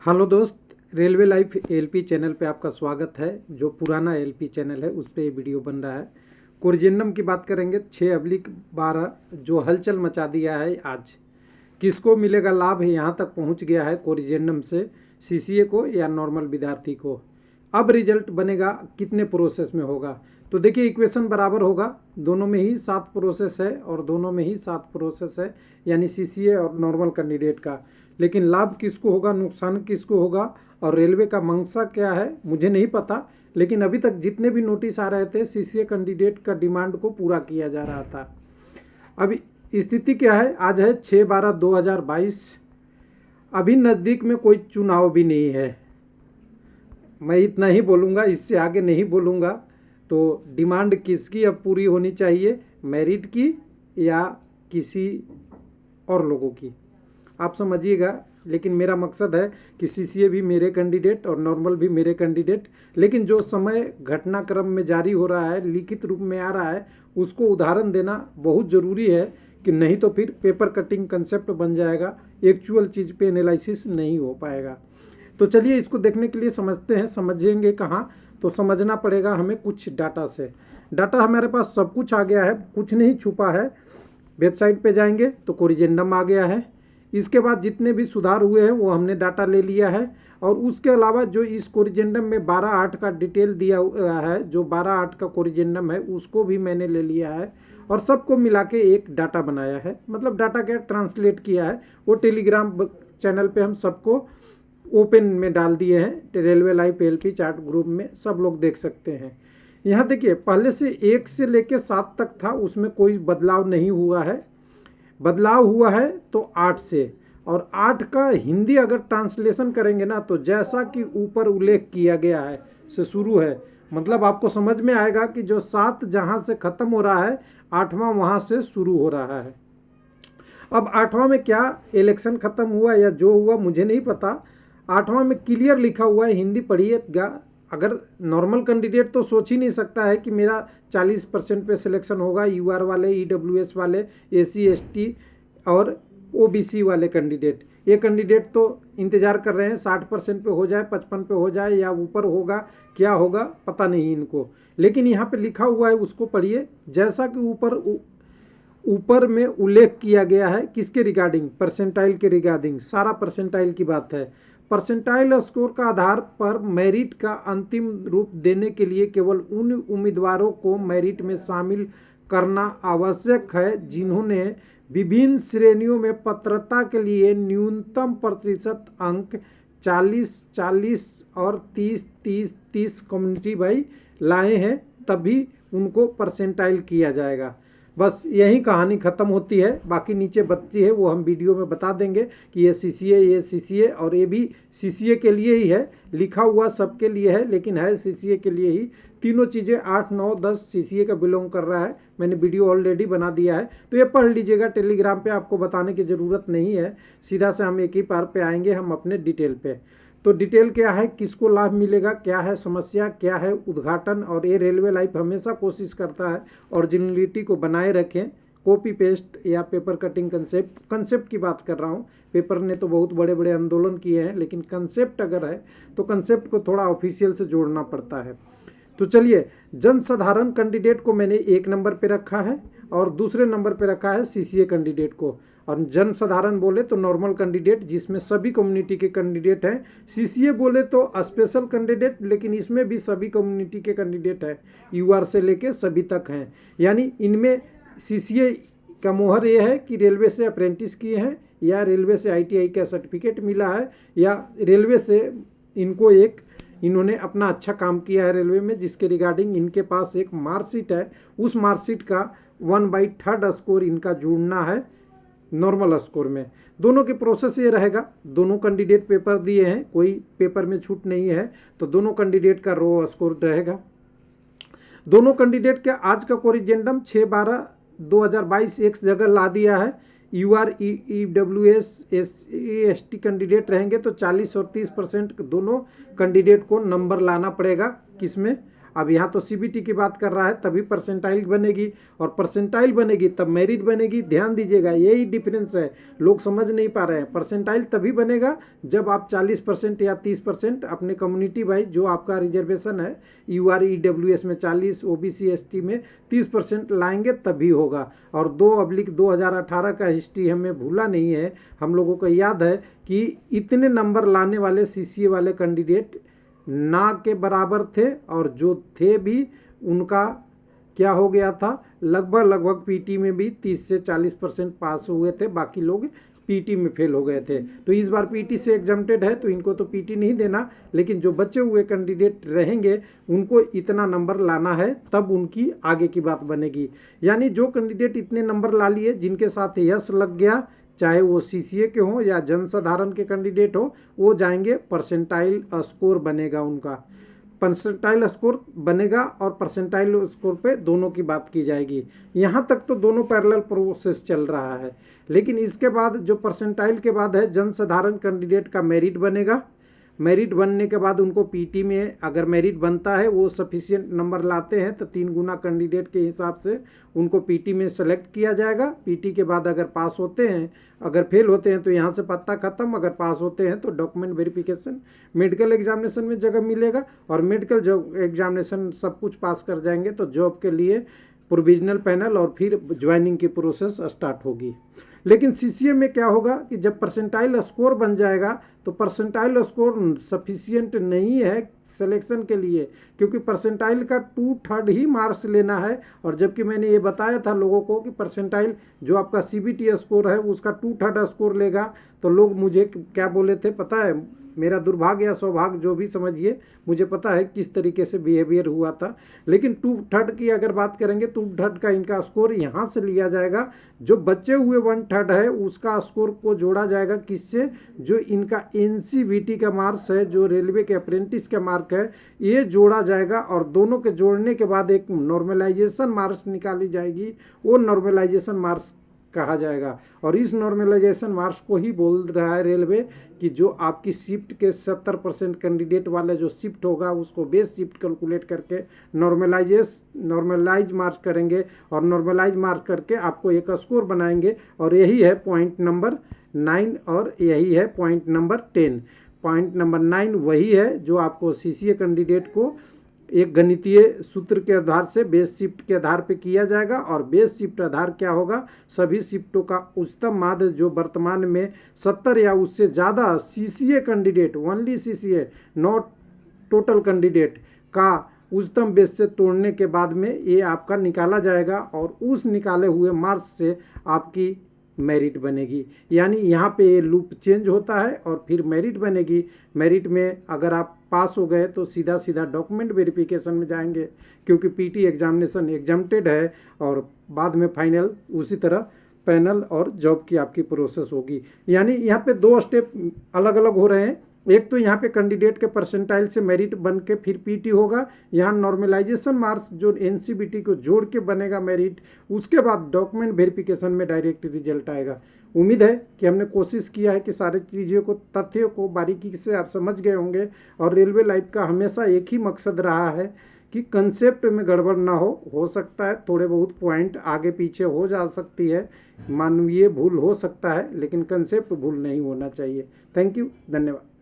Hello दोस्त, railway life LP channel पे आपका स्वागत है। जो पुराना एलपी चैनल है उस पे ये वीडियो बन रहा है। कोरिजेंडम की बात करेंगे 6/12 जो हलचल मचा दिया है। आज किसको मिलेगा लाभ है, यहाँ तक पहुँच गया है कोरिजेंडम से सीसीए को या नॉर्मल विद्यार्थी को। अब रिजल्ट बनेगा कितने प्रोसेस में होगा, तो देखिए इक्वेशन बराबर होगा। दोनों में ही 7 प्रोसेस है और दोनों में ही 7 प्रोसेस है, यानी सीसीए और नॉर्मल कैंडिडेट का। लेकिन लाभ किसको होगा, नुकसान किसको होगा और रेलवे का मंशा क्या है मुझे नहीं पता। लेकिन अभी तक जितने भी नोटिस आ रहे थे सीसीए कैंडिडेट का डिमांड को पूरा किया जा रहा था। अभी स्थिति क्या है, आज है 6/12/2022। अभी नज़दीक में कोई चुनाव भी नहीं है। मैं इतना ही बोलूँगा, इससे आगे नहीं बोलूँगा। तो डिमांड किसकी अब पूरी होनी चाहिए, मेरिट की या किसी और लोगों की, आप समझिएगा। लेकिन मेरा मकसद है कि सीसीए भी मेरे कैंडिडेट और नॉर्मल भी मेरे कैंडिडेट। लेकिन जो समय घटनाक्रम में जारी हो रहा है, लिखित रूप में आ रहा है, उसको उदाहरण देना बहुत ज़रूरी है कि नहीं तो फिर पेपर कटिंग कंसेप्ट बन जाएगा, एक्चुअल चीज़ पे एनालिसिस नहीं हो पाएगा। तो चलिए इसको देखने के लिए समझते हैं। समझेंगे कहाँ, तो समझना पड़ेगा हमें कुछ डाटा से। डाटा हमारे पास सब कुछ आ गया है, कुछ नहीं छुपा है। वेबसाइट पे जाएंगे तो कोरिजेंडम आ गया है। इसके बाद जितने भी सुधार हुए हैं वो हमने डाटा ले लिया है। और उसके अलावा जो इस कोरिजेंडम में 12/8 का डिटेल दिया हुआ है, जो 12/8 का कोरिजेंडम है उसको भी मैंने ले लिया है और सबको मिला के एक डाटा बनाया है। मतलब डाटा क्या ट्रांसलेट किया है, वो टेलीग्राम चैनल पे हम सबको ओपन में डाल दिए हैं। Railway life LP chart group में सब लोग देख सकते हैं। यहाँ देखिए पहले से 1 से लेके 7 तक था, उसमें कोई बदलाव नहीं हुआ है। बदलाव हुआ है तो 8 से, और 8 का हिंदी अगर ट्रांसलेशन करेंगे ना तो जैसा कि ऊपर उल्लेख किया गया है से शुरू है। मतलब आपको समझ में आएगा कि जो 7 जहाँ से ख़त्म हो रहा है 8वां वहाँ से शुरू हो रहा है। अब 8वां में क्या इलेक्शन ख़त्म हुआ या जो हुआ मुझे नहीं पता। 8वां में क्लियर लिखा हुआ है, हिंदी पढ़िएगा। अगर नॉर्मल कैंडिडेट तो सोच ही नहीं सकता है कि मेरा 40% पे सिलेक्शन होगा। यूआर वाले, ईडब्ल्यूएस वाले, एसी एसटी और ओबीसी वाले कैंडिडेट, ये कैंडिडेट तो इंतज़ार कर रहे हैं 60% पे हो जाए, 55 पे हो जाए या ऊपर होगा, क्या होगा पता नहीं इनको। लेकिन यहाँ पे लिखा हुआ है उसको पढ़िए। जैसा कि ऊपर में उल्लेख किया गया है किसके रिगार्डिंग, परसेंटाइल के रिगार्डिंग, सारा परसेंटाइल की बात है। परसेंटाइल स्कोर का आधार पर मेरिट का अंतिम रूप देने के लिए केवल उन उम्मीदवारों को मेरिट में शामिल करना आवश्यक है जिन्होंने विभिन्न श्रेणियों में पात्रता के लिए न्यूनतम प्रतिशत अंक 40, 40 और 30, 30, 30 कम्युनिटी भाई लाए हैं, तभी उनको परसेंटाइल किया जाएगा। बस यही कहानी ख़त्म होती है। बाकी नीचे बचती है वो हम वीडियो में बता देंगे कि ये सीसीए और ये भी सीसीए के लिए ही है। लिखा हुआ सबके लिए है लेकिन है सीसीए के लिए ही। तीनों चीज़ें 8, 9, 10 सीसीए का बिलोंग कर रहा है। मैंने वीडियो ऑलरेडी बना दिया है, तो ये पढ़ लीजिएगा। टेलीग्राम पे आपको बताने की ज़रूरत नहीं है, सीधा से हम एक ही बार पे आएंगे हम अपने डिटेल पे। तो डिटेल क्या है, किसको लाभ मिलेगा, क्या है समस्या, क्या है उद्घाटन। और ये रेलवे लाइफ हमेशा कोशिश करता है ओरिजिनलिटी को बनाए रखें। कॉपी पेस्ट या पेपर कटिंग कंसेप्ट की बात कर रहा हूँ। पेपर ने तो बहुत बड़े बड़े आंदोलन किए हैं, लेकिन कंसेप्ट अगर है तो कंसेप्ट को थोड़ा ऑफिशियल से जोड़ना पड़ता है। तो चलिए, जनसाधारण कैंडिडेट को मैंने 1 नंबर पे रखा है और दूसरे नंबर पे रखा है सीसीए कैंडिडेट को। और जनसाधारण बोले तो नॉर्मल कैंडिडेट जिसमें सभी कम्युनिटी के कैंडिडेट हैं। सीसीए बोले तो स्पेशल कैंडिडेट, लेकिन इसमें भी सभी कम्युनिटी के कैंडिडेट हैं, यूआर से लेके सभी तक हैं। यानी इनमें सीसीए का मोहर ये है कि रेलवे से अप्रेंटिस किए हैं या रेलवे से आईटीआई का सर्टिफिकेट मिला है या रेलवे से इन्होंने अपना अच्छा काम किया है रेलवे में, जिसके रिगार्डिंग इनके पास एक मार्कशीट है। उस मार्कशीट का 1/3 स्कोर इनका जुड़ना है नॉर्मल स्कोर में। दोनों के प्रोसेस ये रहेगा, दोनों कैंडिडेट पेपर दिए हैं, कोई पेपर में छूट नहीं है, तो दोनों कैंडिडेट का रो स्कोर रहेगा। दोनों कैंडिडेट के आज का कोरिजेंडम 6/12/2022 एक जगह ला दिया है। यूआर, ईडब्ल्यूएस, एसटी कैंडिडेट रहेंगे तो 40 और 30% दोनों कैंडिडेट को नंबर लाना पड़ेगा। किसमें, अब यहाँ तो सीबीटी की बात कर रहा है, तभी परसेंटाइल बनेगी, और परसेंटाइल बनेगी तब मेरिट बनेगी। ध्यान दीजिएगा, यही डिफरेंस है, लोग समझ नहीं पा रहे हैं। परसेंटाइल तभी बनेगा जब आप 40% या 30% अपने कम्युनिटी वाइज जो आपका रिजर्वेशन है, यूआर ईडब्ल्यूएस में 40, ओबीसी एसटी में 30% लाएंगे तभी होगा। और 2/2018 का हिस्ट्री हमें भूला नहीं है, हम लोगों को याद है कि इतने नंबर लाने वाले सीसीए वाले कैंडिडेट ना के बराबर थे, और जो थे भी उनका क्या हो गया था, लगभग पीटी में भी 30 से 40% पास हुए थे, बाकी लोग पीटी में फेल हो गए थे। तो इस बार पीटी से एग्जम्प्टेड है, तो इनको तो पीटी नहीं देना, लेकिन जो बचे हुए कैंडिडेट रहेंगे उनको इतना नंबर लाना है, तब उनकी आगे की बात बनेगी। यानी जो कैंडिडेट इतने नंबर ला लिए, जिनके साथ यश लग गया, चाहे वो सीसीए के हों या जनसाधारण के कैंडिडेट हो, वो जाएंगे, परसेंटाइल स्कोर बनेगा उनका, परसेंटाइल स्कोर बनेगा, और परसेंटाइल स्कोर पे दोनों की बात की जाएगी। यहाँ तक तो दोनों पैरेलल प्रोसेस चल रहा है, लेकिन इसके बाद जो परसेंटाइल के बाद है, जनसाधारण कैंडिडेट का मेरिट बनेगा। मेरिट बनने के बाद उनको पीटी में अगर मेरिट बनता है, वो सफिशिएंट नंबर लाते हैं, तो 3 गुना कैंडिडेट के हिसाब से उनको पीटी में सेलेक्ट किया जाएगा। पीटी के बाद अगर पास होते हैं, अगर फेल होते हैं तो यहाँ से पत्ता खत्म, अगर पास होते हैं तो डॉक्यूमेंट वेरिफिकेशन, मेडिकल एग्जामिनेशन में जगह मिलेगा, और मेडिकल एग्जामिनेशन सब कुछ पास कर जाएंगे तो जॉब के लिए प्रोविजनल पैनल और फिर ज्वाइनिंग की प्रोसेस स्टार्ट होगी। लेकिन सीसीए में क्या होगा कि जब परसेंटाइल स्कोर बन जाएगा, तो परसेंटाइल स्कोर सफिशिएंट नहीं है सिलेक्शन के लिए, क्योंकि परसेंटाइल का 2/3 ही मार्क्स लेना है। और जबकि मैंने ये बताया था लोगों को कि परसेंटाइल जो आपका सीबीटी स्कोर है उसका 2/3 स्कोर लेगा, तो लोग मुझे क्या बोले थे पता है, मेरा दुर्भाग्य या सौभाग्य जो भी समझिए, मुझे पता है किस तरीके से बिहेवियर हुआ था। लेकिन 2/3 की अगर बात करेंगे, 2/3 का इनका स्कोर यहाँ से लिया जाएगा, जो बचे हुए 1/3 है उसका स्कोर को जोड़ा जाएगा किससे, जो इनका एनसीवीटी का मार्क्स है, जो रेलवे के अप्रेंटिस का मार्क है, ये जोड़ा जाएगा, और दोनों के जोड़ने के बाद एक नॉर्मलाइजेशन मार्क्स निकाली जाएगी, वो नॉर्मलाइजेशन मार्क्स कहा जाएगा। और इस नॉर्मलाइजेशन मार्क्स को ही बोल रहा है रेलवे कि जो आपकी शिफ्ट के 70% कैंडिडेट वाले जो शिफ्ट होगा उसको बेस शिफ्ट कैलकुलेट करके नॉर्मलाइज मार्क्स करेंगे, और नॉर्मलाइज मार्क्स करके आपको एक स्कोर बनाएंगे। और यही है पॉइंट नंबर 9 और यही है पॉइंट नंबर 10। पॉइंट नंबर 9 वही है जो आपको सीसीए कैंडिडेट को एक गणितीय सूत्र के आधार से बेस शिफ्ट के आधार पे किया जाएगा। और बेस शिफ्ट आधार क्या होगा, सभी शिफ्टों का उच्चतम माध्य जो वर्तमान में 70 या उससे ज़्यादा CCA candidate, only CCA not total candidate का उच्चतम बेस से तोड़ने के बाद में ये आपका निकाला जाएगा, और उस निकाले हुए मार्क्स से आपकी मेरिट बनेगी। यानी यहाँ पे ये लूप चेंज होता है और फिर मेरिट बनेगी। मेरिट में अगर आप पास हो गए तो सीधा सीधा डॉक्यूमेंट वेरिफिकेशन में जाएंगे, क्योंकि पीटी एग्जामिनेशन एग्जम्प्टेड है, और बाद में फाइनल उसी तरह पैनल और जॉब की आपकी प्रोसेस होगी। यानी यहाँ पे 2 स्टेप अलग अलग हो रहे हैं। एक तो यहाँ पे कैंडिडेट के परसेंटाइल से मेरिट बन के फिर पीटी होगा, यहाँ नॉर्मलाइजेशन मार्क्स जो एनसीबीटी को जोड़ के बनेगा मेरिट, उसके बाद डॉक्यूमेंट वेरिफिकेशन में डायरेक्ट रिजल्ट आएगा। उम्मीद है कि हमने कोशिश किया है कि सारी चीज़ों को, तथ्यों को बारीकी से आप समझ गए होंगे। और रेलवे लाइफ का हमेशा एक ही मकसद रहा है कि कंसेप्ट में गड़बड़ ना हो सकता है थोड़े बहुत पॉइंट आगे पीछे हो जा सकती है, मानवीय भूल हो सकता है, लेकिन कंसेप्ट भूल नहीं होना चाहिए। थैंक यू, धन्यवाद।